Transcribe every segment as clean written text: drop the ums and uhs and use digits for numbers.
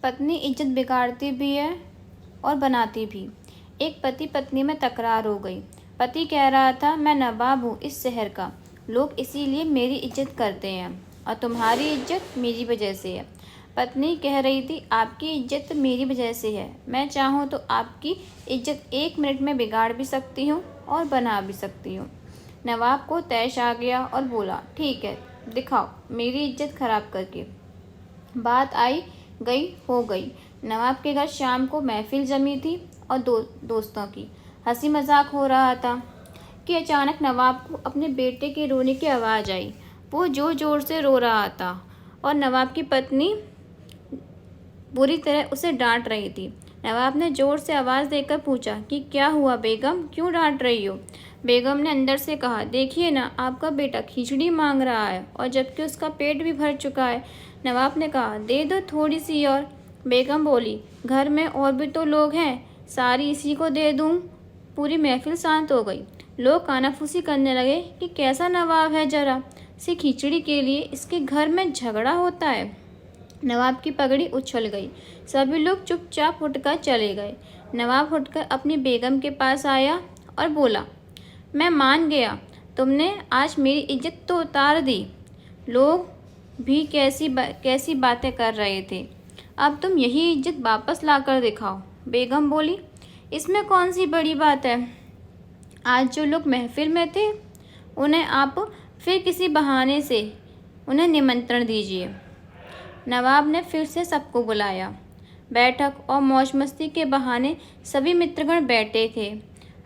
पत्नी इज्जत बिगाड़ती भी है और बनाती भी। एक पति पत्नी में तकरार हो गई। पति कह रहा था, मैं नवाब हूँ इस शहर का, लोग इसीलिए मेरी इज्जत करते हैं और तुम्हारी इज्जत मेरी वजह से है। पत्नी कह रही थी, आपकी इज्जत मेरी वजह से है, मैं चाहूँ तो आपकी इज्जत 1 मिनट में बिगाड़ भी सकती हूँ और बना भी सकती हूँ। नवाब को तैश आ गया और बोला, ठीक है, दिखाओ मेरी इज्जत खराब करके। बात आई गई हो गई। नवाब के घर शाम को महफिल जमी थी और दोस्तों की हंसी मजाक हो रहा था कि अचानक नवाब को अपने बेटे के रोने की आवाज़ आई। वो जोर जोर से रो रहा था और नवाब की पत्नी बुरी तरह उसे डांट रही थी। नवाब ने जोर से आवाज़ देकर पूछा कि क्या हुआ बेगम, क्यों डांट रही हो? बेगम ने अंदर से कहा, देखिए ना, आपका बेटा खिचड़ी मांग रहा है और जबकि उसका पेट भी भर चुका है। नवाब ने कहा, दे दो थोड़ी सी और। बेगम बोली, घर में और भी तो लोग हैं, सारी इसी को दे दूँ। पूरी महफिल शांत हो गई। लोग कानाफूसी करने लगे कि कैसा नवाब है, जरा सी खिचड़ी के लिए इसके घर में झगड़ा होता है। नवाब की पगड़ी उछल गई। सभी लोग चुपचाप उठकर चले गए। नवाब उठकर अपनी बेगम के पास आया और बोला, मैं मान गया, तुमने आज मेरी इज्जत तो उतार दी। लोग भी कैसी बातें कर रहे थे, अब तुम यही इज्जत वापस लाकर दिखाओ। बेगम बोली, इसमें कौन सी बड़ी बात है, आज जो लोग महफिल में थे उन्हें आप फिर किसी बहाने से उन्हें निमंत्रण दीजिए। नवाब ने फिर से सबको बुलाया। बैठक और मौज मस्ती के बहाने सभी मित्रगण बैठे थे।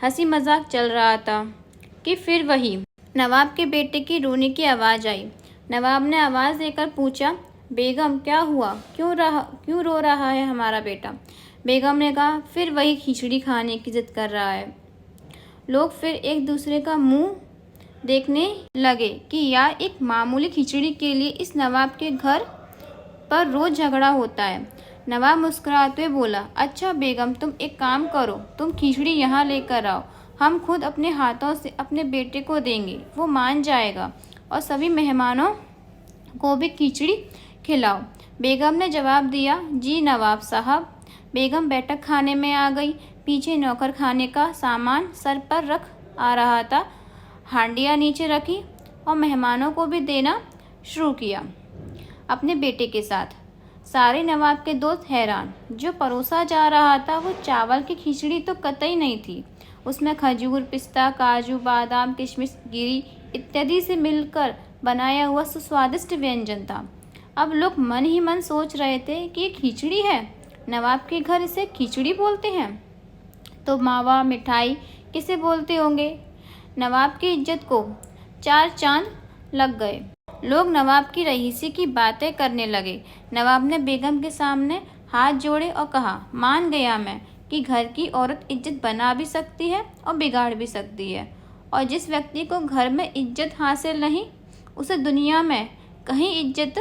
हंसी मजाक चल रहा था कि फिर वही नवाब के बेटे की रोने की आवाज़ आई। नवाब ने आवाज़ देकर पूछा, बेगम क्या हुआ, क्यों रो रहा है हमारा बेटा? बेगम ने कहा, फिर वही खिचड़ी खाने की जिद कर रहा है। लोग फिर एक दूसरे का मुंह देखने लगे कि यार, एक मामूली खिचड़ी के लिए इस नवाब के घर पर रोज झगड़ा होता है। नवाब मुस्कुराते हुए बोला, अच्छा बेगम, तुम एक काम करो, तुम खिचड़ी यहाँ लेकर आओ, हम खुद अपने हाथों से अपने बेटे को देंगे, वो मान जाएगा, और सभी मेहमानों को भी खिचड़ी खिलाओ। बेगम ने जवाब दिया, जी नवाब साहब। बेगम बैठक खाने में आ गई। पीछे नौकर खाने का सामान सर पर रख आ रहा था। हांडियाँ नीचे रखी और मेहमानों को भी देना शुरू किया अपने बेटे के साथ। सारे नवाब के दोस्त हैरान। जो परोसा जा रहा था वो चावल की खिचड़ी तो कतई नहीं थी, उसमें खजूर, पिस्ता, काजू, बादाम, किशमिश, गिरी इत्यादि से मिलकर बनाया हुआ सुस्वादिष्ट व्यंजन था। अब लोग मन ही मन सोच रहे थे कि ये खिचड़ी है, नवाब के घर इसे खिचड़ी बोलते हैं तो मावा मिठाई किसे बोलते होंगे? नवाब की इज्जत को 4 चांद लग गए। लोग नवाब की रईसी की बातें करने लगे। नवाब ने बेगम के सामने हाथ जोड़े और कहा, मान गया मैं कि घर की औरत इज्जत बना भी सकती है और बिगाड़ भी सकती है, और जिस व्यक्ति को घर में इज्जत हासिल नहीं, उसे दुनिया में कहीं इज्जत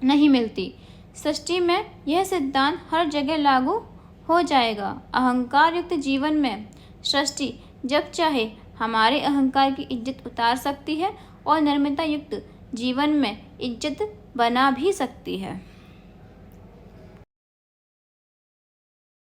नहीं मिलती। सृष्टि में यह सिद्धांत हर जगह लागू हो जाएगा। अहंकार युक्त जीवन में सृष्टि जब चाहे हमारे अहंकार की इज्जत उतार सकती है और नम्रता युक्त जीवन में इज्जत बना भी सकती है।